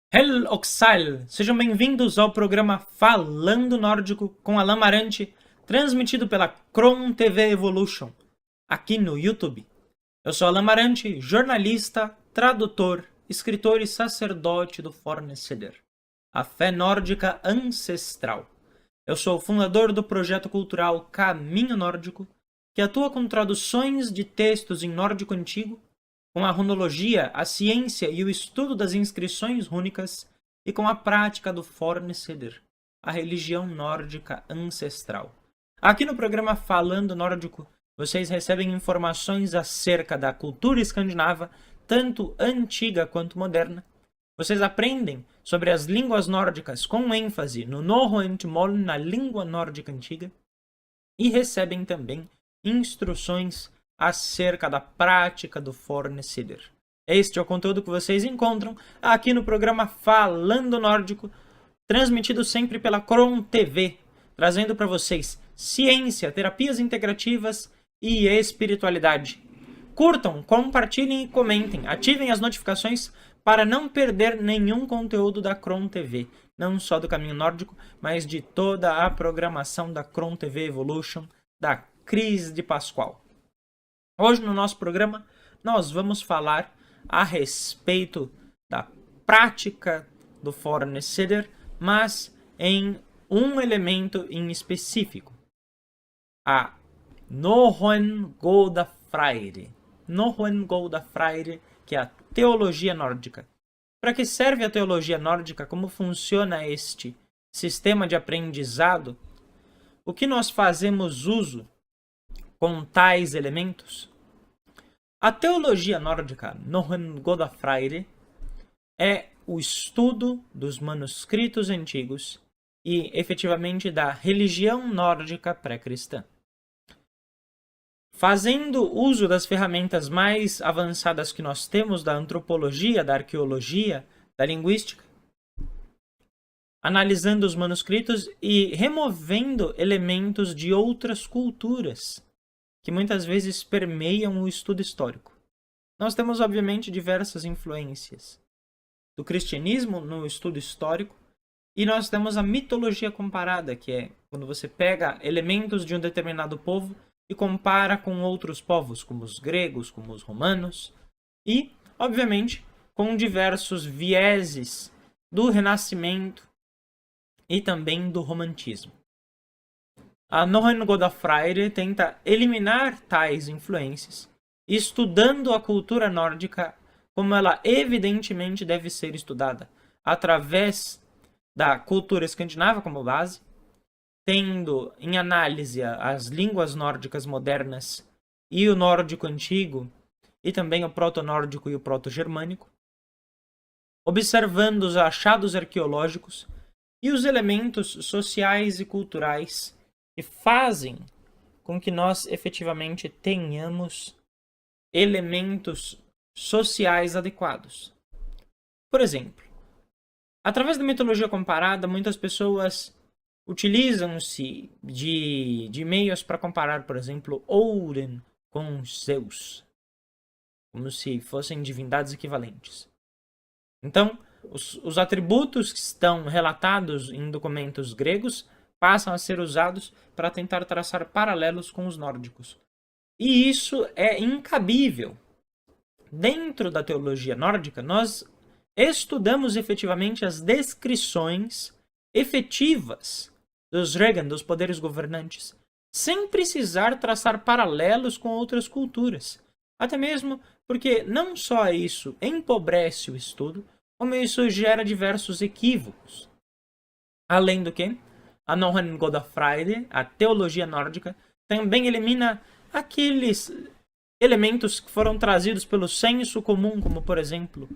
Hel Oxal, sejam bem-vindos ao programa Falando Nórdico com Alan Marante, transmitido pela Kron TV Evolution, aqui no YouTube. Eu sou Alan Marante, jornalista, tradutor, escritor e sacerdote do Forneceder, a fé nórdica ancestral. Eu sou o fundador do projeto cultural Caminho Nórdico, que atua com traduções de textos em nórdico antigo, com a runologia, a ciência e o estudo das inscrições rúnicas, e com a prática do Forneceder, a religião nórdica ancestral. Aqui no programa Falando Nórdico, vocês recebem informações acerca da cultura escandinava, tanto antiga quanto moderna. Vocês aprendem sobre as línguas nórdicas com ênfase no Norrønt-mål, na língua nórdica antiga, e recebem também instruções acerca da prática do Forneceder. Este é o conteúdo que vocês encontram aqui no programa Falando Nórdico, transmitido sempre pela Kron TV, trazendo para vocês ciência, terapias integrativas e espiritualidade. Curtam, compartilhem e comentem. Ativem as notificações para não perder nenhum conteúdo da Kron TV, não só do Caminho Nórdico, mas de toda a programação da Kron TV Evolution, da Cris de Pascoal. Hoje no nosso programa nós vamos falar a respeito da prática do Forneceder, mas em um elemento em específico, a Norrøn-Goðafræði. Norrøn-Goðafræði, que é a teologia nórdica. Para que serve a teologia nórdica? Como funciona este sistema de aprendizado? O que nós fazemos uso com tais elementos? A teologia nórdica, Norrøn-Goðafræði, é o estudo dos manuscritos antigos e, efetivamente, da religião nórdica pré-cristã. Fazendo uso das ferramentas mais avançadas que nós temos da antropologia, da arqueologia, da linguística, analisando os manuscritos e removendo elementos de outras culturas que muitas vezes permeiam o estudo histórico. Nós temos, obviamente, diversas influências do cristianismo no estudo histórico, e nós temos a mitologia comparada, que é quando você pega elementos de um determinado povo e compara com outros povos, como os gregos, como os romanos, e, obviamente, com diversos vieses do Renascimento e também do Romantismo. A Norrøn-Goðafræði tenta eliminar tais influências, estudando a cultura nórdica como ela evidentemente deve ser estudada, através da cultura escandinava como base, tendo em análise as línguas nórdicas modernas e o nórdico antigo, e também o proto-nórdico e o proto-germânico, observando os achados arqueológicos e os elementos sociais e culturais que fazem com que nós efetivamente tenhamos elementos sociais adequados. Por exemplo, através da mitologia comparada, muitas pessoas utilizam-se de meios para comparar, por exemplo, Odin com Zeus, como se fossem divindades equivalentes. Então, os atributos que estão relatados em documentos gregos passam a ser usados para tentar traçar paralelos com os nórdicos. E isso é incabível. Dentro da teologia nórdica, nós estudamos efetivamente as descrições efetivas dos Regan, dos poderes governantes, sem precisar traçar paralelos com outras culturas. Até mesmo porque não só isso empobrece o estudo, como isso gera diversos equívocos. Além do que, a Norrøn-Goðafræði, a teologia nórdica, também elimina aqueles elementos que foram trazidos pelo senso comum, como, por exemplo,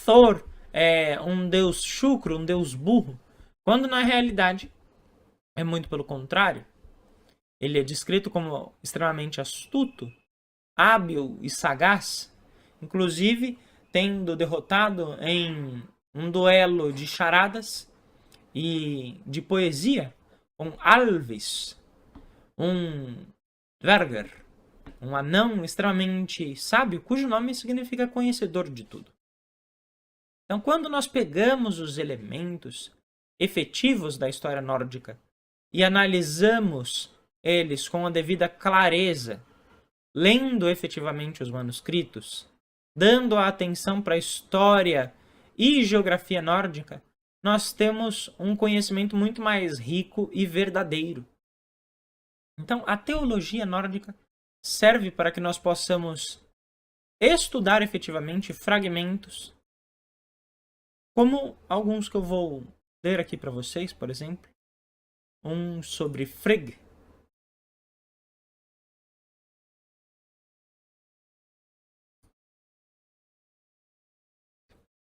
Thor é um deus chucro, um deus burro, quando na realidade é muito pelo contrário. Ele é descrito como extremamente astuto, hábil e sagaz, inclusive tendo derrotado em um duelo de charadas e de poesia com Alvis, um dvergr, um anão extremamente sábio, cujo nome significa conhecedor de tudo. Então, quando nós pegamos os elementos efetivos da história nórdica e analisamos eles com a devida clareza, lendo efetivamente os manuscritos, dando a atenção para a história e geografia nórdica, nós temos um conhecimento muito mais rico e verdadeiro. Então, a teologia nórdica serve para que nós possamos estudar efetivamente fragmentos, como alguns que eu vou ler aqui para vocês, por exemplo. Um sobre Frigg.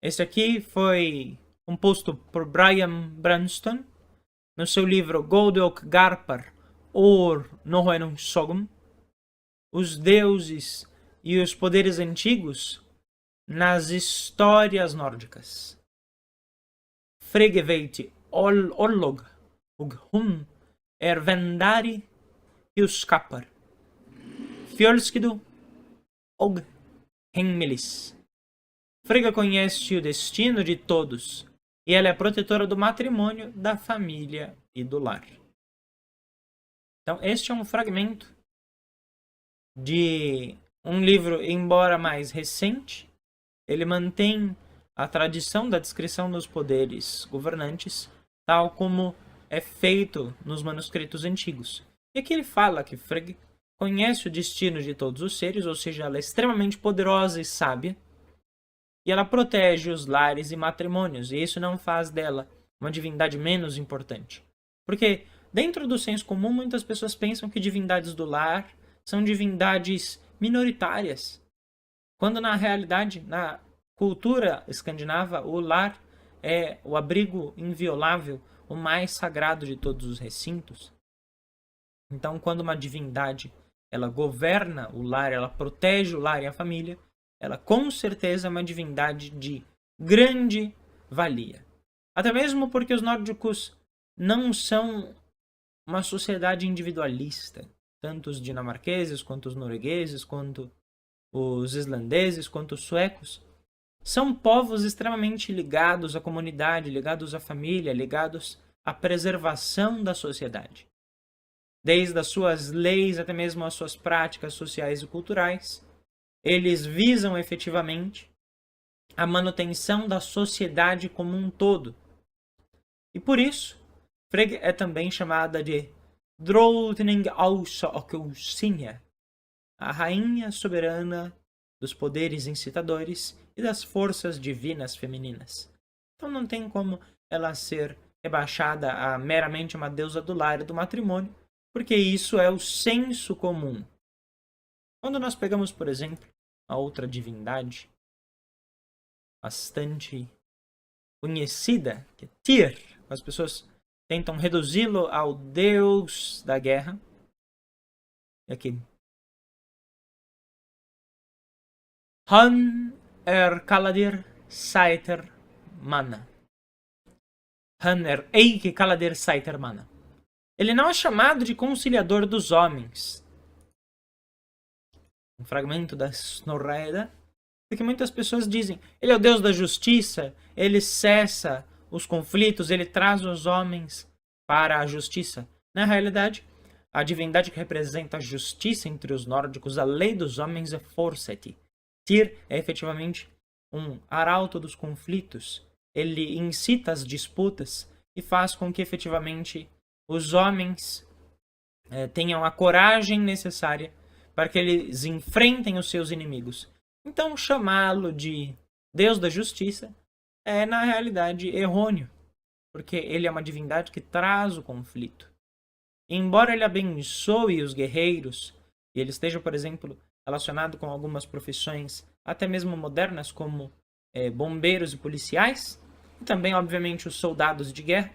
Esse aqui foi composto por Brian Branston no seu livro Goldok Garpar or Nohoenum Sogum, Os Deuses e os Poderes Antigos nas Histórias Nórdicas. Frigg veit Orlog og hun vendari huskapar, Fjölskidu og Hengmelis. Frigga conhece o destino de todos, e ela é protetora do matrimônio, da família e do lar. Então, este é um fragmento de um livro, embora mais recente. Ele mantém a tradição da descrição dos poderes governantes, tal como é feito nos manuscritos antigos. E aqui ele fala que Frigg conhece o destino de todos os seres, ou seja, ela é extremamente poderosa e sábia, e ela protege os lares e matrimônios, e isso não faz dela uma divindade menos importante. Porque, dentro do senso comum, muitas pessoas pensam que divindades do lar são divindades minoritárias, quando na realidade, na cultura escandinava, o lar é o abrigo inviolável, o mais sagrado de todos os recintos. Então, quando uma divindade ela governa o lar, ela protege o lar e a família, ela com certeza é uma divindade de grande valia. Até mesmo porque os nórdicos não são uma sociedade individualista. Tanto os dinamarqueses, quanto os noruegueses, quanto os islandeses, quanto os suecos, são povos extremamente ligados à comunidade, ligados à família, ligados à preservação da sociedade. Desde as suas leis até mesmo as suas práticas sociais e culturais, eles visam efetivamente a manutenção da sociedade como um todo. E por isso, Frigg é também chamada de Drottning Ausåkusinja, a rainha soberana dos poderes incitadores e das forças divinas femininas. Então não tem como ela ser rebaixada a meramente uma deusa do lar e do matrimônio, porque isso é o senso comum. Quando nós pegamos, por exemplo, a outra divindade bastante conhecida, que é Tyr, as pessoas tentam reduzi-lo ao deus da guerra. E aqui. Han Kaladir Saiter Mana. Han Eike Kaladir Saiter Mana. Ele não é chamado de conciliador dos homens. Um fragmento da Snorraeda, porque muitas pessoas dizem, ele é o Deus da justiça, ele cessa os conflitos, ele traz os homens para a justiça. Na realidade, a divindade que representa a justiça entre os nórdicos, a lei dos homens, é Forseti. Tyr é efetivamente um arauto dos conflitos. Ele incita as disputas e faz com que efetivamente os homens tenham a coragem necessária para que eles enfrentem os seus inimigos. Então, chamá-lo de Deus da Justiça é, na realidade, errôneo, porque ele é uma divindade que traz o conflito. E, embora ele abençoe os guerreiros, e ele esteja, por exemplo, relacionado com algumas profissões, até mesmo modernas, como bombeiros e policiais, e também, obviamente, os soldados de guerra,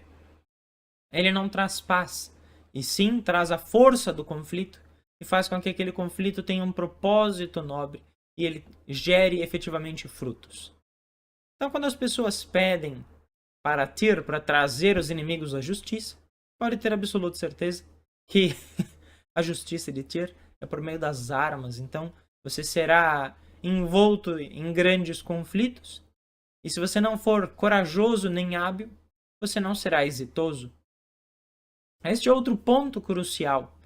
ele não traz paz, e sim traz a força do conflito, e faz com que aquele conflito tenha um propósito nobre e ele gere efetivamente frutos. Então, quando as pessoas pedem para Tyr, para trazer os inimigos à justiça, pode ter absoluta certeza que a justiça de Tyr é por meio das armas. Então, você será envolto em grandes conflitos E se você não for corajoso nem hábil, você não será exitoso. Este é outro ponto crucial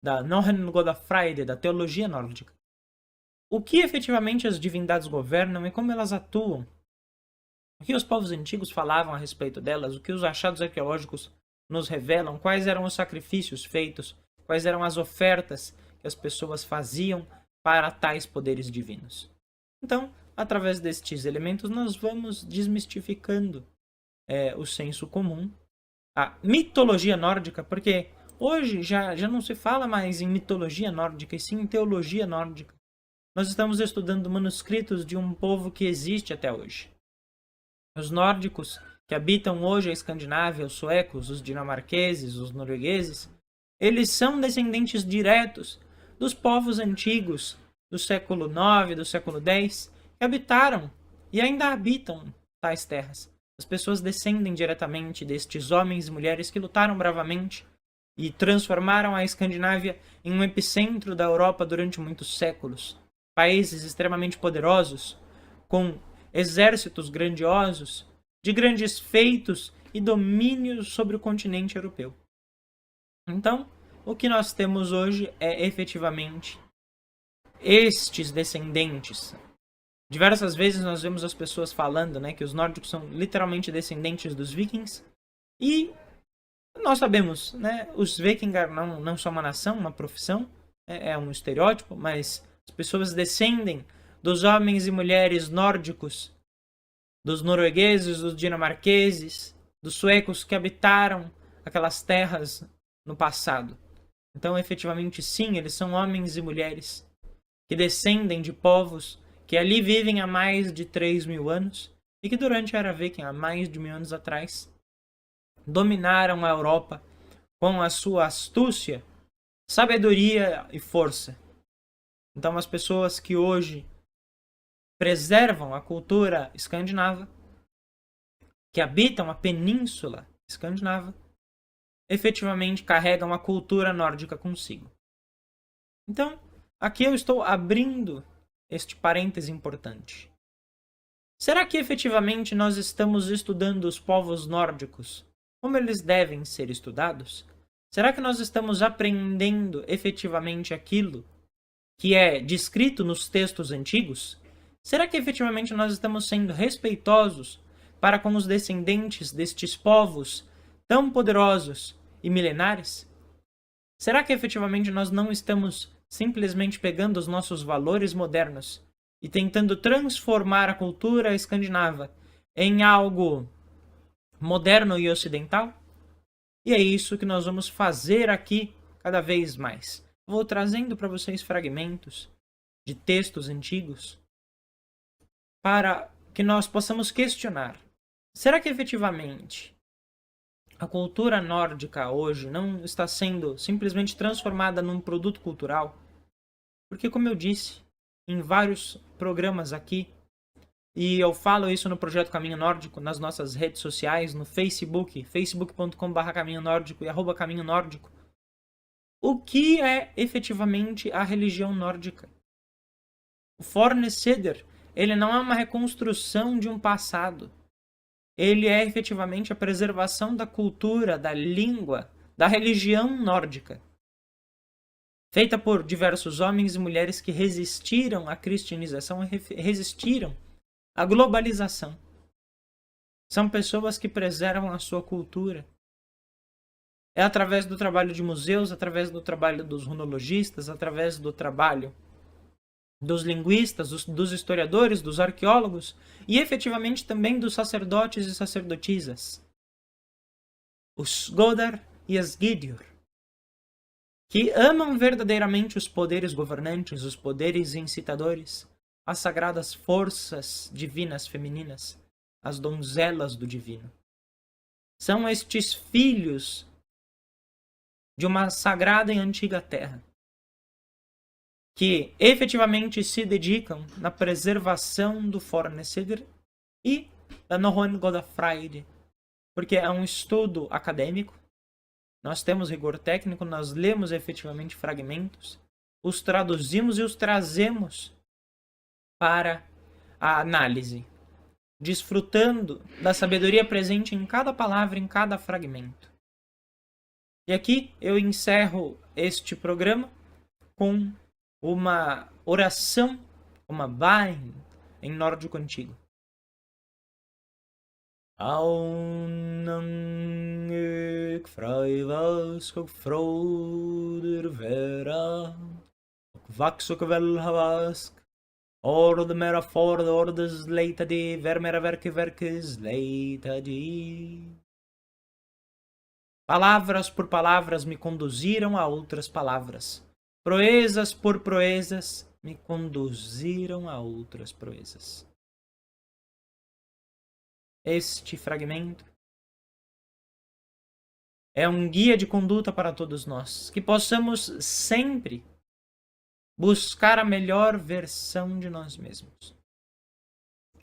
da Norrøn-Godafreyri, da teologia nórdica. O que efetivamente as divindades governam e como elas atuam. O que os povos antigos falavam a respeito delas, o que os achados arqueológicos nos revelam, quais eram os sacrifícios feitos, quais eram as ofertas que as pessoas faziam para tais poderes divinos. Então, através destes elementos, nós vamos desmistificando o senso comum, a mitologia nórdica, porque hoje já não se fala mais em mitologia nórdica, e sim em teologia nórdica. Nós estamos estudando manuscritos de um povo que existe até hoje. Os nórdicos que habitam hoje a Escandinávia, os suecos, os dinamarqueses, os noruegueses, eles são descendentes diretos dos povos antigos do século IX, do século X, que habitaram e ainda habitam tais terras. As pessoas descendem diretamente destes homens e mulheres que lutaram bravamente e transformaram a Escandinávia em um epicentro da Europa durante muitos séculos. Países extremamente poderosos, com exércitos grandiosos, de grandes feitos e domínios sobre o continente europeu. Então, o que nós temos hoje é efetivamente estes descendentes. Diversas vezes nós vemos as pessoas falando, que os nórdicos são literalmente descendentes dos vikings. E nós sabemos, os vikings não são uma nação, uma profissão, é um estereótipo, mas as pessoas descendem dos homens e mulheres nórdicos, dos noruegueses, dos dinamarqueses, dos suecos que habitaram aquelas terras no passado. Então, efetivamente, sim, eles são homens e mulheres que descendem de povos que ali vivem há mais de 3.000 anos e que durante a Era Viking, há mais de 1.000 anos atrás, dominaram a Europa com a sua astúcia, sabedoria e força. Então, as pessoas que hoje preservam a cultura escandinava, que habitam a península escandinava, efetivamente carregam a cultura nórdica consigo. Então, aqui eu estou abrindo este parêntese importante. Será que efetivamente nós estamos estudando os povos nórdicos como eles devem ser estudados? Será que nós estamos aprendendo efetivamente aquilo que é descrito nos textos antigos? Será que efetivamente nós estamos sendo respeitosos para com os descendentes destes povos tão poderosos e milenares? Será que efetivamente nós não estamos simplesmente pegando os nossos valores modernos e tentando transformar a cultura escandinava em algo moderno e ocidental? E é isso que nós vamos fazer aqui cada vez mais. Vou trazendo para vocês fragmentos de textos antigos para que nós possamos questionar. Será que efetivamente a cultura nórdica hoje não está sendo simplesmente transformada num produto cultural? Porque, como eu disse em vários programas aqui, e eu falo isso no Projeto Caminho Nórdico, nas nossas redes sociais, no Facebook, facebook.com/caminho nórdico e @caminho nórdico, o que é efetivamente a religião nórdica? O Fornesider, ele não é uma reconstrução de um passado. Ele é efetivamente a preservação da cultura, da língua, da religião nórdica, feita por diversos homens e mulheres que resistiram à cristianização e resistiram à globalização. São pessoas que preservam a sua cultura. É através do trabalho de museus, através do trabalho dos runologistas, através do trabalho dos linguistas, dos historiadores, dos arqueólogos e efetivamente também dos sacerdotes e sacerdotisas, os Godar e as Gidur, que amam verdadeiramente os poderes governantes, os poderes incitadores, as sagradas forças divinas femininas, as donzelas do divino. São estes filhos de uma sagrada e antiga terra, que efetivamente se dedicam na preservação do Fornesider e da Norrøn-Godafreyri, porque é um estudo acadêmico, nós temos rigor técnico, nós lemos efetivamente fragmentos, os traduzimos e os trazemos para a análise. desfrutando da sabedoria presente em cada palavra, em cada fragmento. E aqui eu encerro este programa com uma oração, uma bæn em nórdico antigo. Aunan ek frøyvask og froder vera, og vaks og velhavask, ord mera ford ordes leita de, vermera verkes leita de. Palavras por palavras me conduziram a outras palavras. Proezas por proezas me conduziram a outras proezas. Este fragmento é um guia de conduta para todos nós, que possamos sempre buscar a melhor versão de nós mesmos.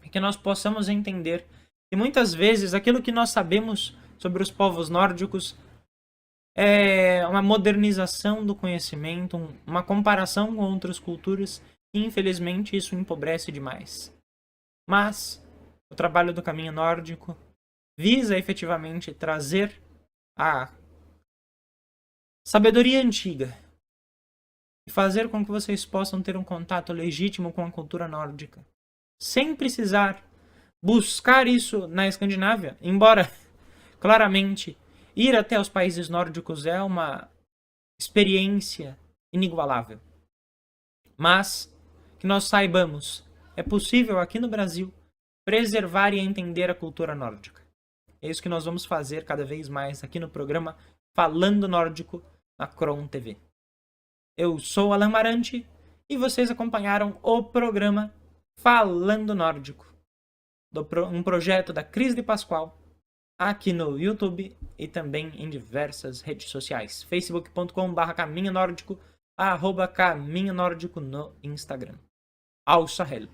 E que nós possamos entender que muitas vezes aquilo que nós sabemos sobre os povos nórdicos é uma modernização do conhecimento, uma comparação com outras culturas, e infelizmente isso empobrece demais. Mas o trabalho do caminho nórdico visa efetivamente trazer a sabedoria antiga e fazer com que vocês possam ter um contato legítimo com a cultura nórdica, sem precisar buscar isso na Escandinávia, embora claramente ir até os países nórdicos é uma experiência inigualável. Mas que nós saibamos, é possível aqui no Brasil preservar e entender a cultura nórdica. É isso que nós vamos fazer cada vez mais aqui no programa Falando Nórdico na Kron TV. Eu sou Alan Marante e vocês acompanharam o programa Falando Nórdico, um projeto da Cris de Pascoal, aqui no YouTube e também em diversas redes sociais. facebook.com/caminho nórdico, @caminho nórdico no Instagram. Ao Sahel.